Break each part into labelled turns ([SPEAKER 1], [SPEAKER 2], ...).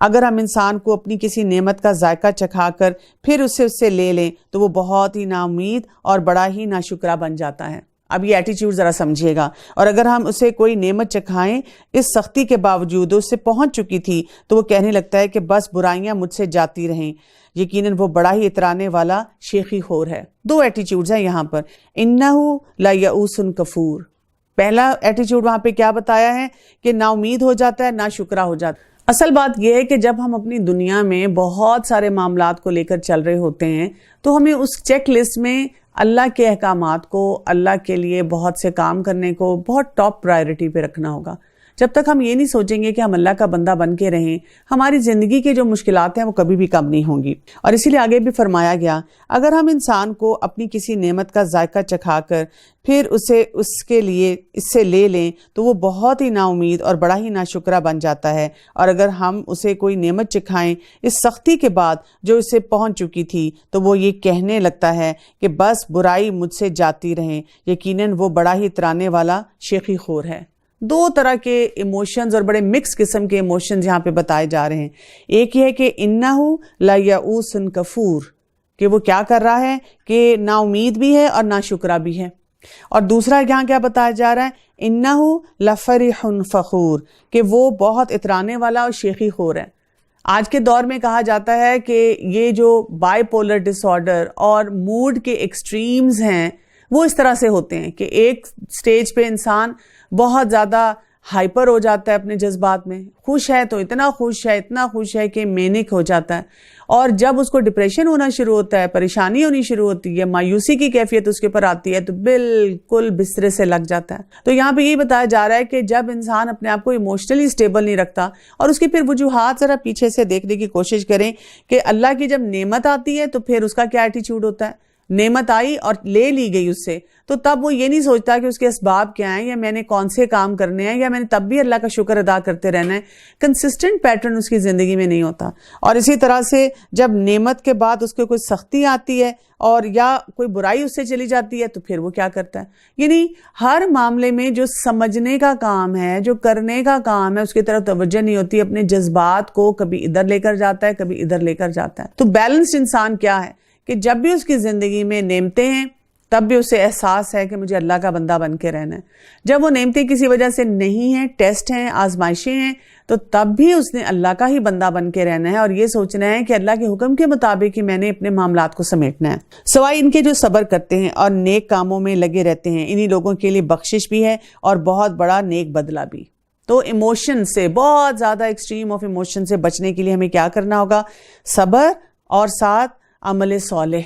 [SPEAKER 1] اگر ہم انسان کو اپنی کسی نعمت کا ذائقہ چکھا کر پھر اس سے لے لیں تو وہ بہت ہی نا امید اور بڑا ہی ناشکرا بن جاتا ہے۔ اب یہ ایٹیچیوڈ ذرا سمجھیے گا۔ اور اگر ہم اسے کوئی نعمت چکھائیں اس سختی کے باوجود اس سے پہنچ چکی تھی تو وہ کہنے لگتا ہے کہ بس برائیاں مجھ سے جاتی رہیں، یقیناً وہ بڑا ہی اترانے والا شیخی خور ہے۔ دو ایٹیچیوڈز ہیں یہاں پر، انہو لا یئوس کفور۔ پہلا ایٹیچیوڈ وہاں پہ کیا بتایا ہے کہ نا امید ہو جاتا ہے، نا شکرا ہو جاتا ہے۔ اصل بات یہ ہے کہ جب ہم اپنی دنیا میں بہت سارے معاملات کو لے کر چل رہے ہوتے ہیں تو ہمیں اس چیک لسٹ میں اللہ کے احکامات کو، اللہ کے لیے بہت سے کام کرنے کو بہت ٹاپ پرائرٹی پہ رکھنا ہوگا۔ جب تک ہم یہ نہیں سوچیں گے کہ ہم اللہ کا بندہ بن کے رہیں، ہماری زندگی کے جو مشکلات ہیں وہ کبھی بھی کم نہیں ہوں گی۔ اور اسی لیے آگے بھی فرمایا گیا، اگر ہم انسان کو اپنی کسی نعمت کا ذائقہ چکھا کر پھر اسے اس سے لے لیں تو وہ بہت ہی نا امید اور بڑا ہی ناشکرا بن جاتا ہے۔ اور اگر ہم اسے کوئی نعمت چکھائیں اس سختی کے بعد جو اسے پہنچ چکی تھی تو وہ یہ کہنے لگتا ہے کہ بس برائی مجھ سے جاتی رہیں، یقیناً وہ بڑا ہی اترانے والا شیخی خور ہے۔ دو طرح کے ایموشنز اور بڑے مکس قسم کے ایموشنز یہاں پہ بتائے جا رہے ہیں۔ ایک یہ ہے کہ انہو لا یئوس کفور، کہ وہ کیا کر رہا ہے کہ نا امید بھی ہے اور نا شکرا بھی ہے۔ اور دوسرا یہاں کیا بتایا جا رہا ہے، انہو لفرح فخور، کہ وہ بہت اترانے والا اور شیخی خور ہے۔ آج کے دور میں کہا جاتا ہے کہ یہ جو بائی پولر ڈس آرڈر اور موڈ کے ایکسٹریمز ہیں وہ اس طرح سے ہوتے ہیں کہ ایک سٹیج پہ انسان بہت زیادہ ہائپر ہو جاتا ہے اپنے جذبات میں، خوش ہے تو اتنا خوش ہے کہ مینک ہو جاتا ہے، اور جب اس کو ڈپریشن ہونا شروع ہوتا ہے، پریشانی ہونی شروع ہوتی ہے، مایوسی کی کیفیت اس کے اوپر آتی ہے تو بالکل بسترے سے لگ جاتا ہے۔ تو یہاں پہ یہ بتایا جا رہا ہے کہ جب انسان اپنے آپ کو ایموشنلی اسٹیبل نہیں رکھتا، اور اس کی پھر وجوہات ذرا پیچھے سے دیکھنے کی کوشش کریں کہ اللہ کی جب نعمت آتی ہے تو پھر اس کا کیا ایٹیچیوڈ ہوتا ہے۔ نعمت آئی اور لے لی گئی اس سے تو تب وہ یہ نہیں سوچتا کہ اس کے اسباب کیا ہیں یا میں نے کون سے کام کرنے ہیں یا میں نے تب بھی اللہ کا شکر ادا کرتے رہنا ہے۔ کنسسٹنٹ پیٹرن اس کی زندگی میں نہیں ہوتا۔ اور اسی طرح سے جب نعمت کے بعد اس کو کوئی سختی آتی ہے اور یا کوئی برائی اس سے چلی جاتی ہے تو پھر وہ کیا کرتا ہے، یعنی ہر معاملے میں جو سمجھنے کا کام ہے، جو کرنے کا کام ہے، اس کی طرف توجہ نہیں ہوتی، اپنے جذبات کو کبھی ادھر لے کر جاتا ہے، کبھی ادھر لے کر جاتا ہے۔ تو بیلنسڈ انسان کیا ہے کہ جب بھی اس کی زندگی میں نعمتیں ہیں تب بھی اسے احساس ہے کہ مجھے اللہ کا بندہ بن کے رہنا ہے۔ جب وہ نعمتیں کسی وجہ سے نہیں ہیں، ٹیسٹ ہیں، آزمائشیں ہیں، تو تب بھی اس نے اللہ کا ہی بندہ بن کے رہنا ہے اور یہ سوچنا ہے کہ اللہ کے حکم کے مطابق ہی میں نے اپنے معاملات کو سمیٹنا ہے۔ سوائے ان کے جو صبر کرتے ہیں اور نیک کاموں میں لگے رہتے ہیں، انہی لوگوں کے لیے بخشش بھی ہے اور بہت بڑا نیک بدلہ بھی۔ تو ایموشن سے، بہت زیادہ ایکسٹریم آف ایموشن سے بچنے کے لیے ہمیں کیا کرنا ہوگا، صبر اور ساتھ عمل صالح،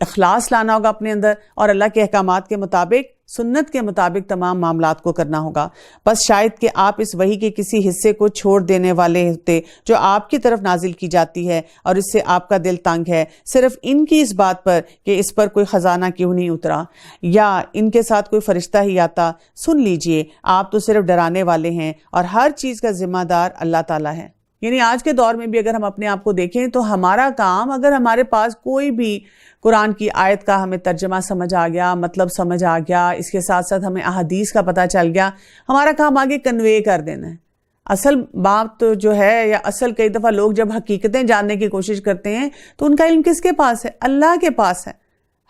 [SPEAKER 1] اخلاص لانا ہوگا اپنے اندر اور اللہ کے احکامات کے مطابق، سنت کے مطابق تمام معاملات کو کرنا ہوگا۔ بس شاید کہ آپ اس وحی کے کسی حصے کو چھوڑ دینے والے ہوتے جو آپ کی طرف نازل کی جاتی ہے اور اس سے آپ کا دل تنگ ہے، صرف ان کی اس بات پر کہ اس پر کوئی خزانہ کیوں نہیں اترا یا ان کے ساتھ کوئی فرشتہ ہی آتا۔ سن لیجئے، آپ تو صرف ڈرانے والے ہیں اور ہر چیز کا ذمہ دار اللہ تعالیٰ ہے۔ یعنی آج کے دور میں بھی اگر ہم اپنے آپ کو دیکھیں تو ہمارا کام، اگر ہمارے پاس کوئی بھی قرآن کی آیت کا ہمیں ترجمہ سمجھ آ گیا، مطلب سمجھ آ گیا، اس کے ساتھ ساتھ ہمیں احادیث کا پتہ چل گیا، ہمارا کام آگے کنوے کر دینا ہے۔ اصل بات تو جو ہے، یا اصل کئی دفعہ لوگ جب حقیقتیں جاننے کی کوشش کرتے ہیں تو ان کا علم کس کے پاس ہے؟ اللہ کے پاس ہے۔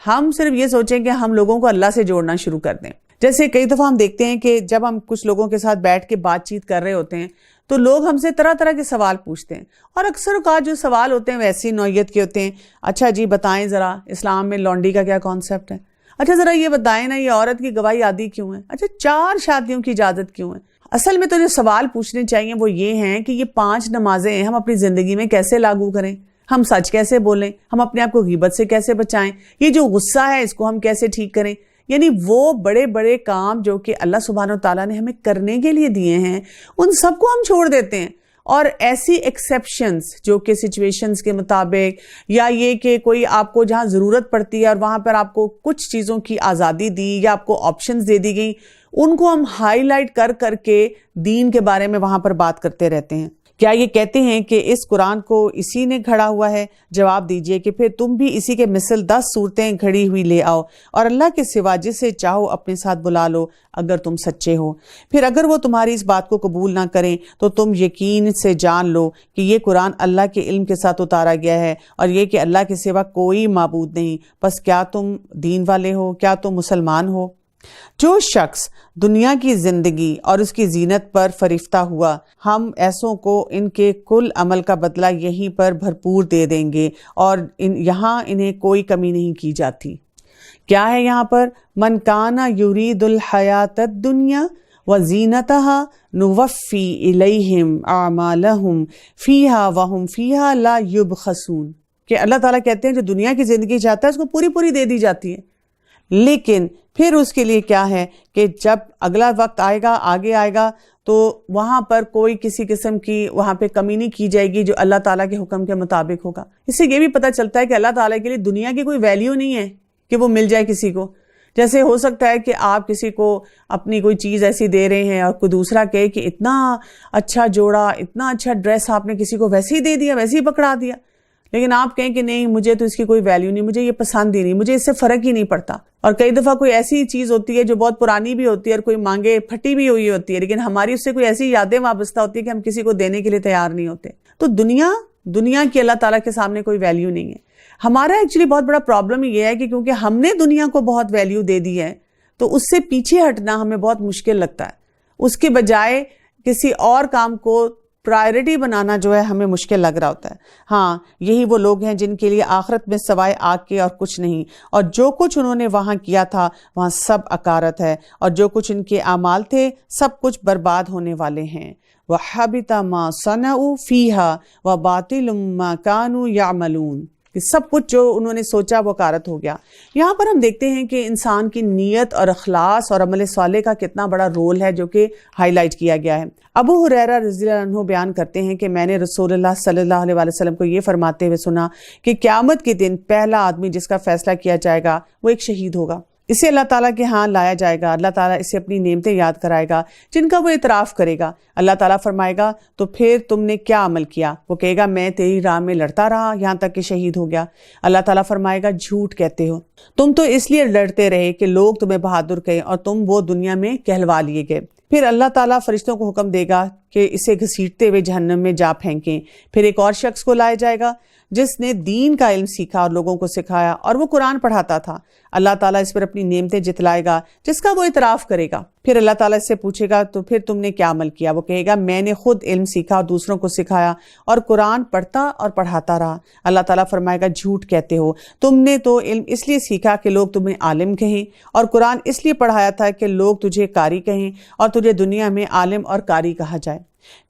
[SPEAKER 1] ہم صرف یہ سوچیں کہ ہم لوگوں کو اللہ سے جوڑنا شروع کر دیں۔ جیسے کئی دفعہ ہم دیکھتے ہیں کہ جب ہم کچھ لوگوں کے ساتھ بیٹھ کے بات چیت کر رہے ہوتے ہیں تو لوگ ہم سے طرح طرح کے سوال پوچھتے ہیں، اور اکثر اوقات جو سوال ہوتے ہیں ویسی نوعیت کے ہوتے ہیں۔ اچھا جی بتائیں ذرا، اسلام میں لونڈی کا کیا کانسیپٹ ہے؟ اچھا ذرا یہ بتائیں نا، یہ عورت کی گواہی عادی کیوں ہے؟ اچھا 4 شادیوں کی اجازت کیوں ہے؟ اصل میں تو جو سوال پوچھنے چاہیے وہ یہ ہیں کہ یہ 5 نمازیں ہم اپنی زندگی میں کیسے لاگو کریں، ہم سچ کیسے بولیں، ہم اپنے آپ کو غیبت سے کیسے بچائیں، یہ جو غصہ ہے اس کو ہم کیسے ٹھیک کریں۔ یعنی وہ بڑے بڑے کام جو کہ اللہ سبحانہ وتعالیٰ نے ہمیں کرنے کے لیے دیے ہیں، ان سب کو ہم چھوڑ دیتے ہیں، اور ایسی ایکسیپشنز جو کہ سچویشنز کے مطابق، یا یہ کہ کوئی آپ کو جہاں ضرورت پڑتی ہے اور وہاں پر آپ کو کچھ چیزوں کی آزادی دی یا آپ کو آپشنز دے دی گئی، ان کو ہم ہائی لائٹ کر کر کے دین کے بارے میں وہاں پر بات کرتے رہتے ہیں کیا یہ کہتے ہیں کہ اس قرآن کو اسی نے گھڑا ہوا ہے؟ جواب دیجئے کہ پھر تم بھی اسی کے مثل 10 صورتیں گھڑی ہوئی لے آؤ اور اللہ کے سوا جسے چاہو اپنے ساتھ بلا لو اگر تم سچے ہو۔ پھر اگر وہ تمہاری اس بات کو قبول نہ کریں تو تم یقین سے جان لو کہ یہ قرآن اللہ کے علم کے ساتھ اتارا گیا ہے اور یہ کہ اللہ کے سوا کوئی معبود نہیں، پس کیا تم دین والے ہو؟ کیا تم مسلمان ہو؟ جو شخص دنیا کی زندگی اور اس کی زینت پر فریفتہ ہوا، ہم ایسوں کو ان کے کل عمل کا بدلہ یہیں پر بھرپور دے دیں گے اور یہاں انہیں کوئی کمی نہیں کی جاتی۔ کیا ہے یہاں پر؟ من کان یرید الحیات الدنیا وزینتها نوفی الیہم اعمالہم فیہا وہم فیہا لا یبخسون، کہ اللہ تعالیٰ کہتے ہیں جو دنیا کی زندگی چاہتا ہے اس کو پوری پوری دے دی جاتی ہے، لیکن پھر اس کے لیے کیا ہے کہ جب اگلا وقت آئے گا، آگے آئے گا، تو وہاں پر کوئی کسی قسم کی وہاں پہ کمی نہیں کی جائے گی جو اللہ تعالیٰ کے حکم کے مطابق ہوگا۔ اس سے یہ بھی پتہ چلتا ہے کہ اللہ تعالیٰ کے لیے دنیا کی کوئی ویلیو نہیں ہے کہ وہ مل جائے کسی کو۔ جیسے ہو سکتا ہے کہ آپ کسی کو اپنی کوئی چیز ایسی دے رہے ہیں اور کوئی دوسرا کہے کہ اتنا اچھا جوڑا، اتنا اچھا ڈریس آپ نے کسی کو ویسے ہی دے دیا، ویسے ہی پکڑا دیا، لیکن آپ کہیں کہ نہیں مجھے تو اس کی کوئی ویلیو نہیں، مجھے یہ پسند ہی نہیں، مجھے اس سے فرق ہی نہیں پڑتا۔ اور کئی دفعہ کوئی ایسی چیز ہوتی ہے جو بہت پرانی بھی ہوتی ہے اور کوئی مانگے پھٹی بھی ہوئی ہوتی ہے، لیکن ہماری اس سے کوئی ایسی یادیں وابستہ ہوتی ہے کہ ہم کسی کو دینے کے لیے تیار نہیں ہوتے۔ تو دنیا کی اللہ تعالیٰ کے سامنے کوئی ویلیو نہیں ہے۔ ہمارا ایکچولی بہت بڑا پرابلم یہ ہے کہ کیونکہ ہم نے دنیا کو بہت ویلیو دے دی ہے تو اس سے پیچھے ہٹنا ہمیں بہت مشکل لگتا ہے، اس کے بجائے کسی اور کام کو پرائرٹی بنانا جو ہے ہمیں مشکل لگ رہا ہوتا ہے۔ ہاں، یہی وہ لوگ ہیں جن کے لیے آخرت میں سوائے آگ کے اور کچھ نہیں، اور جو کچھ انہوں نے وہاں کیا تھا وہاں سب اکارت ہے، اور جو کچھ ان کے اعمال تھے سب کچھ برباد ہونے والے ہیں۔ وَحَبِطَ مَا صَنَعُوا فِيهَا وَبَاطِلٌ مَا كَانُوا يَعْمَلُونَ، کہ سب کچھ جو انہوں نے سوچا وہ اکارت ہو گیا۔ یہاں پر ہم دیکھتے ہیں کہ انسان کی نیت اور اخلاص اور عمل صالح کا کتنا بڑا رول ہے جو کہ ہائی لائٹ کیا گیا ہے۔ ابو ہریرہ رضی اللہ عنہ بیان کرتے ہیں کہ میں نے رسول اللہ صلی اللہ علیہ وسلم کو یہ فرماتے ہوئے سنا کہ قیامت کے دن پہلا آدمی جس کا فیصلہ کیا جائے گا وہ ایک شہید ہوگا۔ اسے اللہ تعالیٰ کے ہاں لایا جائے گا، اللہ تعالیٰ اسے اپنی نعمتیں یاد کرائے گا جن کا وہ اعتراف کرے گا۔ اللہ تعالیٰ فرمائے گا تو پھر تم نے کیا عمل کیا؟ وہ کہے گا میں تیری راہ میں لڑتا رہا یہاں تک کہ شہید ہو گیا۔ اللہ تعالیٰ فرمائے گا جھوٹ کہتے ہو، تم تو اس لیے لڑتے رہے کہ لوگ تمہیں بہادر کہیں اور تم وہ دنیا میں کہلوا لیے گئے۔ پھر اللہ تعالیٰ فرشتوں کو حکم دے گا کہ اسے گھسیٹتے ہوئے جہنم میں جا پھینکیں۔ پھر ایک اور شخص کو لایا جائے گا جس نے دین کا علم سیکھا اور لوگوں کو سکھایا اور وہ قرآن پڑھاتا تھا۔ اللہ تعالیٰ اس پر اپنی نعمتیں جتلائے گا جس کا وہ اعتراف کرے گا۔ پھر اللہ تعالیٰ اس سے پوچھے گا تو پھر تم نے کیا عمل کیا؟ وہ کہے گا میں نے خود علم سیکھا اور دوسروں کو سکھایا اور قرآن پڑھتا اور پڑھاتا رہا۔ اللہ تعالیٰ فرمائے گا جھوٹ کہتے ہو، تم نے تو علم اس لیے سیکھا کہ لوگ تمہیں عالم کہیں، اور قرآن اس لیے پڑھایا تھا کہ لوگ تجھے قاری کہیں اور تجھے دنیا میں عالم اور قاری کہا جائے۔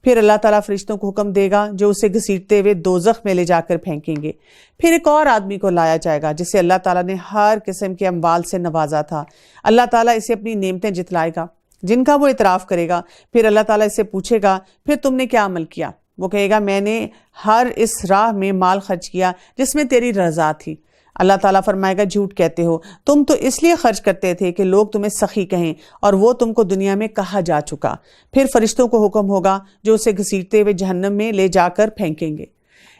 [SPEAKER 1] پھر اللہ تعالیٰ فرشتوں کو حکم دے گا جو اسے گھسیٹتے ہوئے دوزخ میں لے جا کر پھینکیں گے۔ پھر ایک اور آدمی کو لایا جائے گا جسے اللہ تعالیٰ نے ہر قسم کے اموال سے نوازا تھا۔ اللہ تعالیٰ اسے اپنی نعمتیں جتلائے گا جن کا وہ اعتراف کرے گا۔ پھر اللہ تعالیٰ اسے پوچھے گا پھر تم نے کیا عمل کیا؟ وہ کہے گا میں نے ہر اس راہ میں مال خرچ کیا جس میں تیری رضا تھی۔ اللہ تعالیٰ فرمائے گا جھوٹ کہتے ہو، تم تو اس لیے خرچ کرتے تھے کہ لوگ تمہیں سخی کہیں اور وہ تم کو دنیا میں کہا جا چکا۔ پھر فرشتوں کو حکم ہوگا جو اسے گھسیٹتے ہوئے جہنم میں لے جا کر پھینکیں گے۔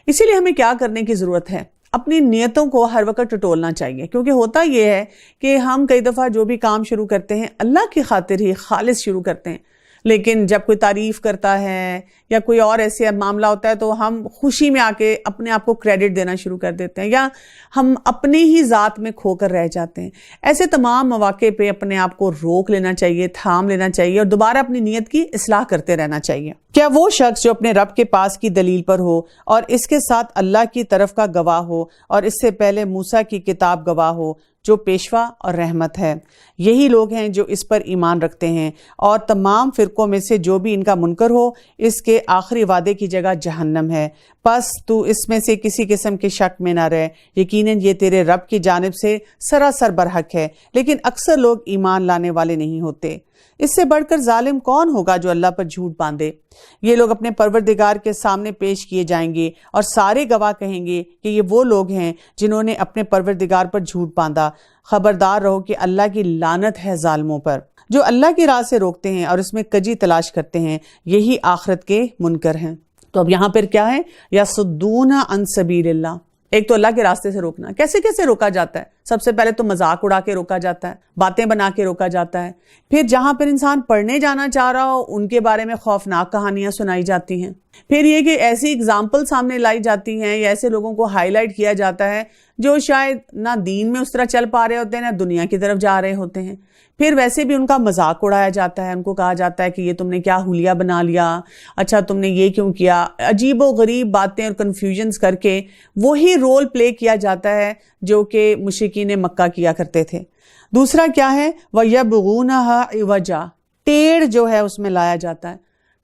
[SPEAKER 1] اسی لیے ہمیں کیا کرنے کی ضرورت ہے؟ اپنی نیتوں کو ہر وقت ٹٹولنا چاہیے، کیونکہ ہوتا یہ ہے کہ ہم کئی دفعہ جو بھی کام شروع کرتے ہیں اللہ کی خاطر ہی خالص شروع کرتے ہیں، لیکن جب کوئی تعریف کرتا ہے یا کوئی اور ایسے معاملہ ہوتا ہے تو ہم خوشی میں آ کے اپنے آپ کو کریڈٹ دینا شروع کر دیتے ہیں یا ہم اپنے ہی ذات میں کھو کر رہ جاتے ہیں۔ ایسے تمام مواقع پہ اپنے آپ کو روک لینا چاہیے، تھام لینا چاہیے اور دوبارہ اپنی نیت کی اصلاح کرتے رہنا چاہیے۔ کیا وہ شخص جو اپنے رب کے پاس کی دلیل پر ہو اور اس کے ساتھ اللہ کی طرف کا گواہ ہو اور اس سے پہلے موسیٰ کی کتاب گواہ ہو جو پیشوا اور رحمت ہے، یہی لوگ ہیں جو اس پر ایمان رکھتے ہیں، اور تمام فرقوں میں سے جو بھی ان کا منکر ہو اس کے آخری وعدے کی جگہ جہنم ہے۔ پس تو اس میں سے کسی قسم کے شک میں نہ رہ، یقیناً یہ تیرے رب کی جانب سے سراسر برحق ہے، لیکن اکثر لوگ ایمان لانے والے نہیں ہوتے۔ اس سے بڑھ کر ظالم کون ہوگا جو اللہ پر جھوٹ باندھے؟ یہ لوگ اپنے پروردگار کے سامنے پیش کیے جائیں گے اور سارے گواہ کہیں گے کہ یہ وہ لوگ ہیں جنہوں نے اپنے پروردگار پر جھوٹ باندھا۔ خبردار رہو کہ اللہ کی لعنت ہے ظالموں پر۔ جو اللہ کی راہ سے روکتے ہیں اور اس میں کجی تلاش کرتے ہیں، یہی آخرت کے منکر ہیں۔ تو اب یہاں پر کیا ہے، یصدون عن سبیل اللہ، ایک تو اللہ کے راستے سے روکنا. کیسے کیسے روکا جاتا ہے؟ سب سے پہلے تو مذاق اڑا کے روکا جاتا ہے، باتیں بنا کے روکا جاتا ہے. پھر جہاں پر انسان پڑھنے جانا چاہ رہا ہو ان کے بارے میں خوفناک کہانیاں سنائی جاتی ہیں. پھر یہ کہ ایسی اگزامپل سامنے لائی جاتی ہیں یا ایسے لوگوں کو ہائی لائٹ کیا جاتا ہے جو شاید نہ دین میں اس طرح چل پا رہے ہوتے ہیں نہ دنیا کی طرف جا رہے ہوتے ہیں. پھر ویسے بھی ان کا مذاق اڑایا جاتا ہے، ان کو کہا جاتا ہے کہ یہ تم نے کیا حلیہ بنا لیا، اچھا تم نے یہ کیوں کیا، عجیب و غریب باتیں اور کنفیوژنز کر کے وہی رول پلے کیا جاتا ہے جو کہ مشرکین مکہ کیا کرتے تھے. دوسرا کیا ہے، وَيَبْغُونَهَا عِوَجًا، ٹیڑھ جو ہے اس میں لایا جاتا ہے.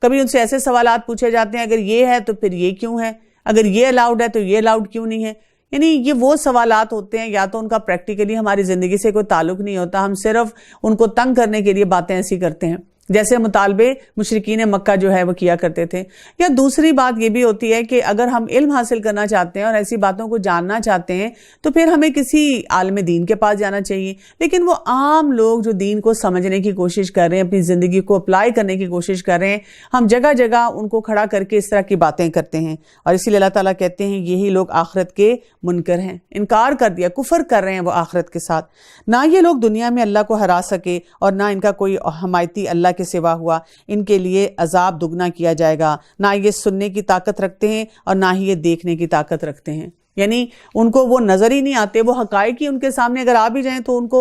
[SPEAKER 1] کبھی ان سے ایسے سوالات پوچھے جاتے ہیں، اگر یہ ہے تو پھر یہ کیوں ہے، اگر یہ الاؤڈ ہے تو یہ الاؤڈ کیوں نہیں ہے. یعنی یہ وہ سوالات ہوتے ہیں یا تو ان کا پریکٹیکلی ہماری زندگی سے کوئی تعلق نہیں ہوتا، ہم صرف ان کو تنگ کرنے کے لیے باتیں ایسی کرتے ہیں جیسے مطالبے مشرکین مکہ جو ہے وہ کیا کرتے تھے. یا دوسری بات یہ بھی ہوتی ہے کہ اگر ہم علم حاصل کرنا چاہتے ہیں اور ایسی باتوں کو جاننا چاہتے ہیں تو پھر ہمیں کسی عالم دین کے پاس جانا چاہیے. لیکن وہ عام لوگ جو دین کو سمجھنے کی کوشش کر رہے ہیں، اپنی زندگی کو اپلائی کرنے کی کوشش کر رہے ہیں، ہم جگہ جگہ ان کو کھڑا کر کے اس طرح کی باتیں کرتے ہیں. اور اسی لیے اللہ تعالیٰ کہتے ہیں یہی لوگ آخرت کے منکر ہیں، انکار کر دیا، کفر کر رہے ہیں وہ آخرت کے ساتھ. نہ یہ لوگ دنیا میں اللہ کو ہرا سکے اور نہ ان کا کوئی حمایتی اللہ کے سوا ہوا. ان کے لیے عذاب دگنا کیا جائے گا. نہ یہ سننے کی طاقت رکھتے ہیں اور نہ ہی یہ دیکھنے کی طاقت رکھتے ہیں. یعنی ان کو وہ نظر ہی نہیں آتے، وہ حقائق ہی ان کے سامنے اگر آ بھی جائیں تو ان کو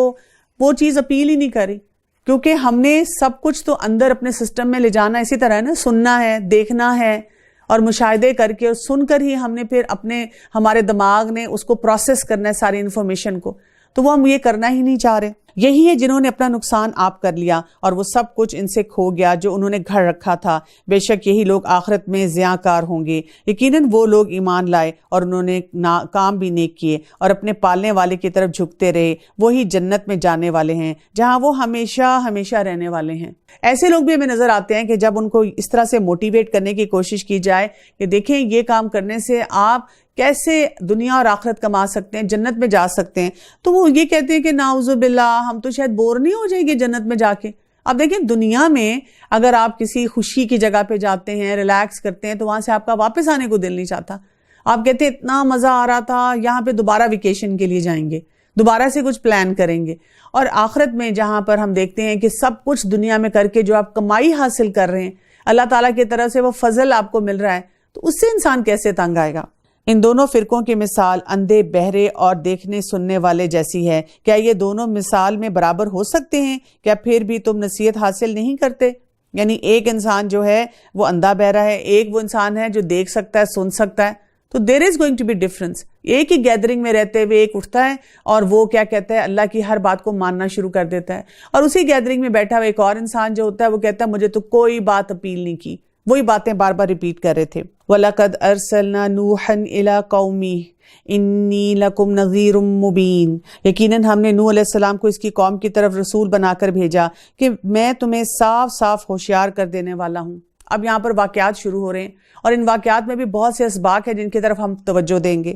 [SPEAKER 1] وہ چیز اپیل ہی نہیں کری. کیونکہ ہم نے سب کچھ تو اندر اپنے سسٹم میں لے جانا اسی طرح ہے نا، سننا ہے، دیکھنا ہے اور مشاہدے کر کے سن کر ہی ہم نے پھر ہمارے دماغ نے اس کو پروسیس کرنا ہے ساری انفارمیشن کو. تو وہ ہم یہ کرنا ہی نہیں چاہ رہے. یہی ہے جنہوں نے اپنا نقصان آپ کر لیا اور وہ سب کچھ ان سے کھو گیا جو انہوں نے گھر رکھا تھا. بے شک یہی لوگ آخرت میں زیاں کار ہوں گے. یقیناً وہ لوگ ایمان لائے اور انہوں نے کام بھی نیک کیے اور اپنے پالنے والے کی طرف جھکتے رہے، وہی جنت میں جانے والے ہیں جہاں وہ ہمیشہ ہمیشہ رہنے والے ہیں. ایسے لوگ بھی ہمیں نظر آتے ہیں کہ جب ان کو اس طرح سے موٹیویٹ کرنے کی کوشش کی جائے کہ دیکھیں یہ کام کرنے سے آپ کیسے دنیا اور آخرت کما سکتے ہیں، جنت میں جا سکتے ہیں، تو وہ یہ کہتے ہیں کہ نعوذ باللہ ہم تو شاید بور نہیں ہو جائیں گے جنت میں جا کے. اب دیکھیں دنیا میں اگر آپ کسی خوشی کی جگہ پہ جاتے ہیں، ریلیکس کرتے ہیں، تو وہاں سے آپ کا واپس آنے کو دل نہیں چاہتا. آپ کہتے ہیں اتنا مزہ آ رہا تھا، یہاں پہ دوبارہ ویکیشن کے لیے جائیں گے، دوبارہ سے کچھ پلان کریں گے. اور آخرت میں جہاں پر ہم دیکھتے ہیں کہ سب کچھ دنیا میں کر کے جو آپ کمائی حاصل کر رہے ہیں، اللہ تعالیٰ کی طرف سے وہ فضل آپ کو مل رہا ہے، تو اس سے انسان کیسے تنگ آئے گا. ان دونوں فرقوں کی مثال اندھے، بہرے اور دیکھنے سننے والے جیسی ہے. کیا یہ دونوں مثال میں برابر ہو سکتے ہیں؟ کیا پھر بھی تم نصیحت حاصل نہیں کرتے؟ یعنی ایک انسان جو ہے وہ اندھا بہرا ہے، ایک وہ انسان ہے جو دیکھ سکتا ہے، سن سکتا ہے. تو there is going to be difference. ایک ہی گیدرنگ میں رہتے ہوئے ایک اٹھتا ہے اور وہ کیا کہتا ہے، اللہ کی ہر بات کو ماننا شروع کر دیتا ہے. اور اسی گیدرنگ میں بیٹھا ہوا ایک اور انسان جو ہوتا ہے وہ کہتا ہے مجھے تو کوئی بات اپیل نہیں کی. وہی باتیں بار بار ریپیٹ کر رہے تھے. وَلَقَدْ أَرْسَلْنَا نُوحًا إِلَىٰ قَوْمِهِ إِنِّي لَكُمْ نَذِيرٌ مُّبِينٌ. یقیناً ہم نے نوح علیہ السلام کو اس کی قوم کی طرف رسول بنا کر بھیجا کہ میں تمہیں صاف صاف ہوشیار کر دینے والا ہوں. اب یہاں پر واقعات شروع ہو رہے ہیں اور ان واقعات میں بھی بہت سے اسباق ہیں جن کی طرف ہم توجہ دیں گے.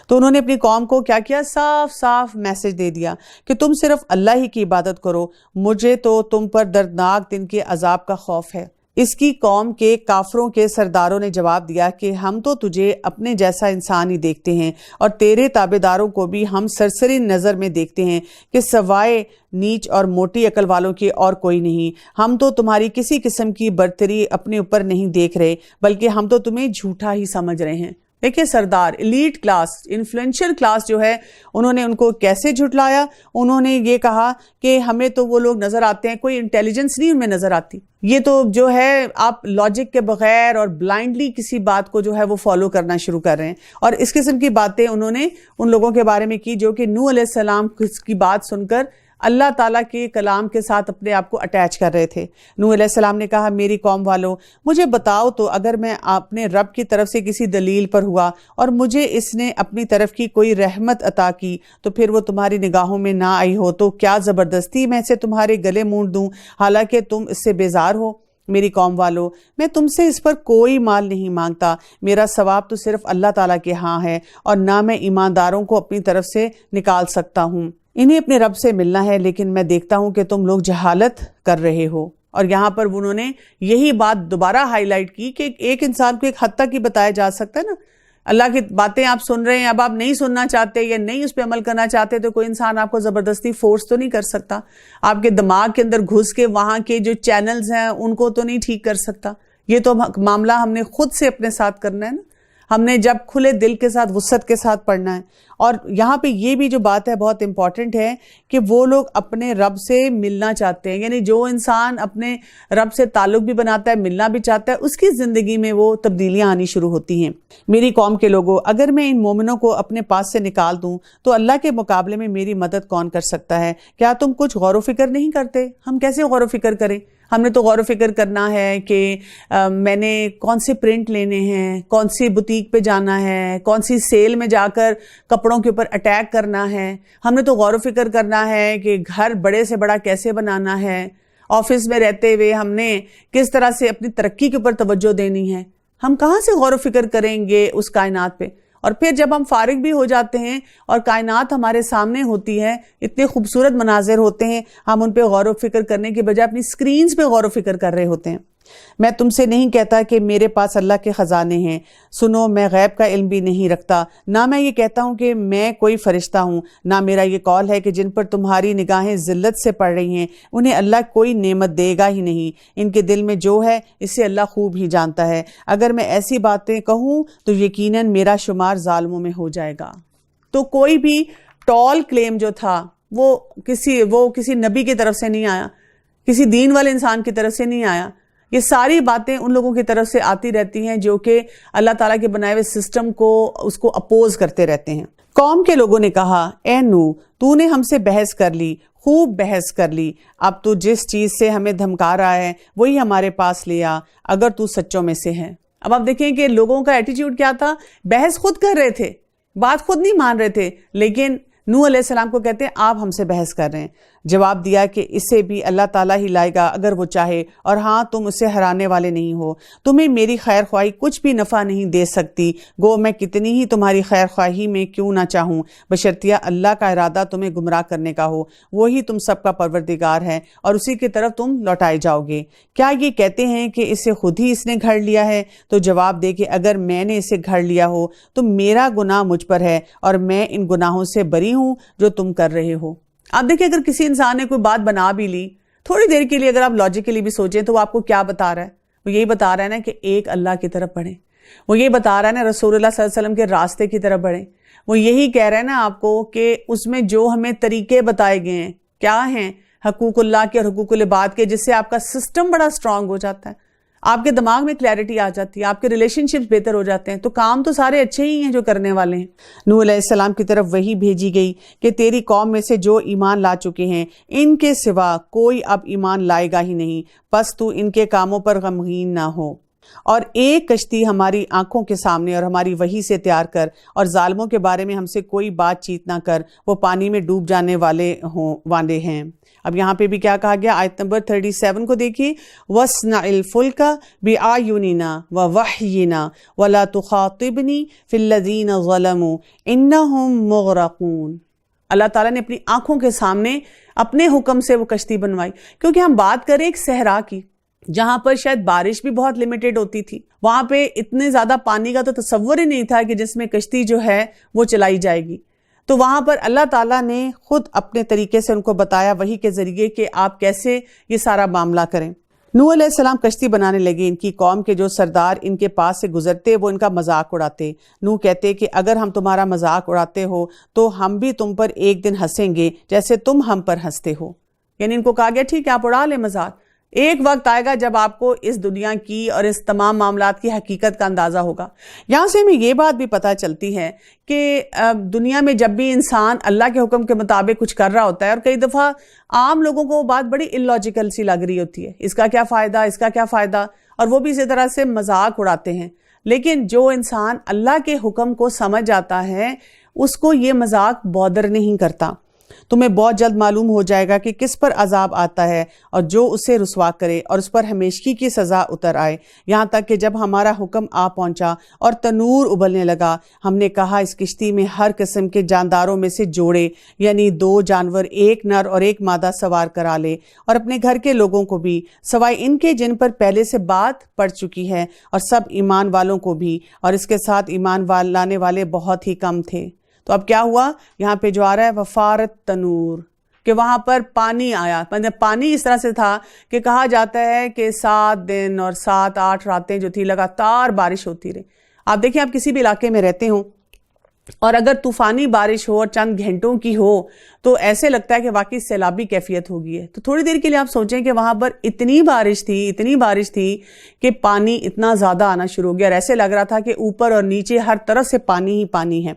[SPEAKER 1] تو انہوں نے اپنی قوم کو کیا کیا، صاف صاف میسج دے دیا کہ تم صرف اللہ ہی کی عبادت کرو، مجھے تو تم پر دردناک دن کے عذاب کا خوف ہے. اس کی قوم کے کافروں کے سرداروں نے جواب دیا کہ ہم تو تجھے اپنے جیسا انسان ہی دیکھتے ہیں اور تیرے تابعداروں کو بھی ہم سرسری نظر میں دیکھتے ہیں کہ سوائے نیچ اور موٹی عقل والوں کے اور کوئی نہیں. ہم تو تمہاری کسی قسم کی برتری اپنے اوپر نہیں دیکھ رہے بلکہ ہم تو تمہیں جھوٹا ہی سمجھ رہے ہیں. دیکھیں سردار، ایلیٹ کلاس، انفلوئنشل کلاس جو ہے، انہوں نے ان کو کیسے جھٹلایا. انہوں نے یہ کہا کہ ہمیں تو وہ لوگ نظر آتے ہیں، کوئی انٹیلیجنس نہیں ان میں نظر آتی. یہ تو جو ہے آپ لاجک کے بغیر اور بلائنڈلی کسی بات کو جو ہے وہ فالو کرنا شروع کر رہے ہیں. اور اس قسم کی باتیں انہوں نے ان لوگوں کے بارے میں کی جو کہ نوح علیہ السلام کی بات سن کر اللہ تعالیٰ کے کلام کے ساتھ اپنے آپ کو اٹیچ کر رہے تھے. نوح علیہ السلام نے کہا میری قوم والوں، مجھے بتاؤ تو اگر میں اپنے رب کی طرف سے کسی دلیل پر ہوا اور مجھے اس نے اپنی طرف کی کوئی رحمت عطا کی تو پھر وہ تمہاری نگاہوں میں نہ آئی ہو تو کیا زبردستی میں سے تمہارے گلے مونڈ دوں حالانکہ تم اس سے بیزار ہو. میری قوم والو، میں تم سے اس پر کوئی مال نہیں مانگتا، میرا ثواب تو صرف اللہ تعالیٰ کے ہاں ہے اور نہ میں ایمانداروں کو اپنی طرف سے نکال سکتا ہوں. انہیں اپنے رب سے ملنا ہے لیکن میں دیکھتا ہوں کہ تم لوگ جہالت کر رہے ہو اور یہاں پر انہوں نے یہی بات دوبارہ ہائی لائٹ کی کہ ایک انسان کو ایک حد تک ہی بتایا جا سکتا ہے نا. اللہ کی باتیں آپ سن رہے ہیں, اب آپ نہیں سننا چاہتے یا نہیں اس پہ عمل کرنا چاہتے, تو کوئی انسان آپ کو زبردستی فورس تو نہیں کر سکتا. آپ کے دماغ کے اندر گھس کے وہاں کے جو چینلز ہیں ان کو تو نہیں ٹھیک کر سکتا. یہ تو معاملہ ہم نے خود سے اپنے ساتھ کرنا ہے نا. ہم نے جب کھلے دل کے ساتھ وسعت کے ساتھ پڑھنا ہے. اور یہاں پہ یہ بھی جو بات ہے بہت امپورٹنٹ ہے کہ وہ لوگ اپنے رب سے ملنا چاہتے ہیں. یعنی جو انسان اپنے رب سے تعلق بھی بناتا ہے, ملنا بھی چاہتا ہے, اس کی زندگی میں وہ تبدیلیاں آنی شروع ہوتی ہیں. میری قوم کے لوگوں, اگر میں ان مومنوں کو اپنے پاس سے نکال دوں تو اللہ کے مقابلے میں میری مدد کون کر سکتا ہے؟ کیا تم کچھ غور و فکر نہیں کرتے؟ ہم کیسے غور و فکر کریں؟ ہم نے تو غور و فکر کرنا ہے کہ میں نے کون سے پرنٹ لینے ہیں, کون سی بوتیک پہ جانا ہے, کون سی سیل میں جا کر کپڑوں کے اوپر اٹیک کرنا ہے. ہم نے تو غور و فکر کرنا ہے کہ گھر بڑے سے بڑا کیسے بنانا ہے. آفس میں رہتے ہوئے ہم نے کس طرح سے اپنی ترقی کے اوپر توجہ دینی ہے. ہم کہاں سے غور و فکر کریں گے اس کائنات پہ؟ اور پھر جب ہم فارغ بھی ہو جاتے ہیں اور کائنات ہمارے سامنے ہوتی ہے, اتنے خوبصورت مناظر ہوتے ہیں, ہم ان پہ غور و فکر کرنے کے بجائے اپنی سکرینز پہ غور و فکر کر رہے ہوتے ہیں. میں تم سے نہیں کہتا کہ میرے پاس اللہ کے خزانے ہیں. سنو, میں غیب کا علم بھی نہیں رکھتا, نہ میں یہ کہتا ہوں کہ میں کوئی فرشتہ ہوں, نہ میرا یہ قول ہے کہ جن پر تمہاری نگاہیں ذلت سے پڑ رہی ہیں انہیں اللہ کوئی نعمت دے گا ہی نہیں. ان کے دل میں جو ہے اسے اللہ خوب ہی جانتا ہے. اگر میں ایسی باتیں کہوں تو یقیناً میرا شمار ظالموں میں ہو جائے گا. تو کوئی بھی ٹال کلیم جو تھا وہ کسی نبی کی طرف سے نہیں آیا, کسی دین والے انسان کی طرف سے نہیں آیا. یہ ساری باتیں ان لوگوں کی طرف سے آتی رہتی ہیں جو کہ اللہ تعالیٰ کے بنائے ہوئے سسٹم کو اس کو اپوز کرتے رہتے ہیں. قوم کے لوگوں نے کہا, اے نوح, تو نے ہم سے بحث کر لی, خوب بحث کر لی. اب تو جس چیز سے ہمیں دھمکا رہا ہے وہی ہمارے پاس لے آ, اگر تو سچوں میں سے ہے. اب آپ دیکھیں کہ لوگوں کا ایٹیٹیوڈ کیا تھا. بحث خود کر رہے تھے, بات خود نہیں مان رہے تھے, لیکن نوح علیہ السلام کو کہتے ہیں آپ ہم سے بحث کر رہے ہیں. جواب دیا کہ اسے بھی اللہ تعالیٰ ہی لائے گا اگر وہ چاہے, اور ہاں تم اسے ہرانے والے نہیں ہو. تمہیں میری خیر خواہی کچھ بھی نفع نہیں دے سکتی, گو میں کتنی ہی تمہاری خیر خواہی میں کیوں نہ چاہوں, بشرطیہ اللہ کا ارادہ تمہیں گمراہ کرنے کا ہو. وہی تم سب کا پروردگار ہے اور اسی کی طرف تم لوٹائے جاؤ گے. کیا یہ کہتے ہیں کہ اسے خود ہی اس نے گھڑ لیا ہے؟ تو جواب دے کہ اگر میں نے اسے گھڑ لیا ہو تو میرا گناہ مجھ پر ہے اور میں ان گناہوں سے بری ہوں جو تم کر رہے ہو. آپ دیکھیں, اگر کسی انسان نے کوئی بات بنا بھی لی تھوڑی دیر کے لیے, اگر آپ لاجیکلی بھی سوچیں تو وہ آپ کو کیا بتا رہا ہے؟ وہ یہی بتا رہا ہے نا کہ ایک اللہ کی طرف بڑھیں. وہ یہ بتا رہا ہے نا رسول اللہ صلی اللہ علیہ وسلم کے راستے کی طرف بڑھیں. وہ یہی کہہ رہا ہے نا آپ کو کہ اس میں جو ہمیں طریقے بتائے گئے ہیں کیا ہیں, حقوق اللہ کے اور حقوق العباد کے, جس سے آپ کا سسٹم بڑا اسٹرانگ ہو جاتا ہے, آپ کے دماغ میں کلیئرٹی آ جاتی ہے, آپ کے ریلیشن شپس بہتر ہو جاتے ہیں. تو کام تو سارے اچھے ہی ہیں جو کرنے والے ہیں. نوح علیہ السلام کی طرف وہی بھیجی گئی کہ تیری قوم میں سے جو ایمان لا چکے ہیں ان کے سوا کوئی اب ایمان لائے گا ہی نہیں, پس تو ان کے کاموں پر غمگین نہ ہو. اور ایک کشتی ہماری آنکھوں کے سامنے اور ہماری وحی سے تیار کر, اور ظالموں کے بارے میں ہم سے کوئی بات چیت نہ کر, وہ پانی میں ڈوب جانے والے ہیں. اب یہاں پہ بھی کیا کہا گیا, آیت نمبر 37 کو دیکھیے, وَاصْنَعِ الْفُلْكَ بِأَعْيُنِنَا وَوَحْيِنَا وَلَا تُخَاطِبْنِي فِي الَّذِينَ ظَلَمُوا إِنَّهُمْ مُغْرَقُونَ. اللہ تعالیٰ نے اپنی آنکھوں کے سامنے اپنے حکم سے وہ کشتی بنوائی. کیونکہ ہم بات کریں ایک صحرا کی جہاں پر شاید بارش بھی بہت لیمیٹڈ ہوتی تھی, وہاں پہ اتنے زیادہ پانی کا تو تصور ہی نہیں تھا کہ جس میں کشتی جو ہے وہ چلائی جائے گی. تو وہاں پر اللہ تعالیٰ نے خود اپنے طریقے سے ان کو بتایا وحی کے ذریعے کہ آپ کیسے یہ سارا معاملہ کریں. نوح علیہ السلام کشتی بنانے لگے. ان کی قوم کے جو سردار ان کے پاس سے گزرتے وہ ان کا مذاق اڑاتے. نوح کہتے کہ اگر ہم تمہارا مذاق اڑاتے ہو تو ہم بھی تم پر ایک دن ہنسیں گے جیسے تم ہم پر ہنستے ہو. یعنی ان کو کہا گیا ٹھیک ہے آپ اڑا لیں مذاق, ایک وقت آئے گا جب آپ کو اس دنیا کی اور اس تمام معاملات کی حقیقت کا اندازہ ہوگا. یہاں سے ہمیں یہ بات بھی پتہ چلتی ہے کہ دنیا میں جب بھی انسان اللہ کے حکم کے مطابق کچھ کر رہا ہوتا ہے, اور کئی دفعہ عام لوگوں کو وہ بات بڑی illogical سی لگ رہی ہوتی ہے, اس کا کیا فائدہ, اس کا کیا فائدہ, اور وہ بھی اسی طرح سے مذاق اڑاتے ہیں. لیکن جو انسان اللہ کے حکم کو سمجھ آتا ہے اس کو یہ مذاق بودر نہیں کرتا. تمہیں بہت جلد معلوم ہو جائے گا کہ کس پر عذاب آتا ہے اور جو اسے رسوا کرے اور اس پر ہمیشگی کی سزا اتر آئے، یہاں تک کہ جب ہمارا حکم آ پہنچا اور تنور ابلنے لگا، ہم نے کہا اس کشتی میں ہر قسم کے جانداروں میں سے جوڑے یعنی 2 جانور، ایک نر اور ایک مادہ سوار کرا لے، اور اپنے گھر کے لوگوں کو بھی سوائے ان کے جن پر پہلے سے بات پڑ چکی ہے، اور سب ایمان والوں کو بھی، اور اس کے ساتھ ایمان لانے والے بہت ہی کم تھے۔ تو اب کیا ہوا؟ یہاں پہ جو آ رہا ہے وفارت تنور، کہ وہاں پر پانی آیا، مطلب پانی اس طرح سے تھا کہ کہا جاتا ہے کہ 7 دن اور 7-8 راتیں جو تھی لگاتار بارش ہوتی رہی۔ آپ دیکھیں، آپ کسی بھی علاقے میں رہتے ہوں اور اگر طوفانی بارش ہو اور چند گھنٹوں کی ہو تو ایسے لگتا ہے کہ واقعی سیلابی کیفیت ہو گئی ہے۔ تو تھوڑی دیر کے لیے آپ سوچیں کہ وہاں پر اتنی بارش تھی کہ پانی اتنا زیادہ آنا شروع ہو گیا، اور ایسے لگ رہا تھا کہ اوپر اور نیچے ہر طرف سے پانی ہی پانی ہے۔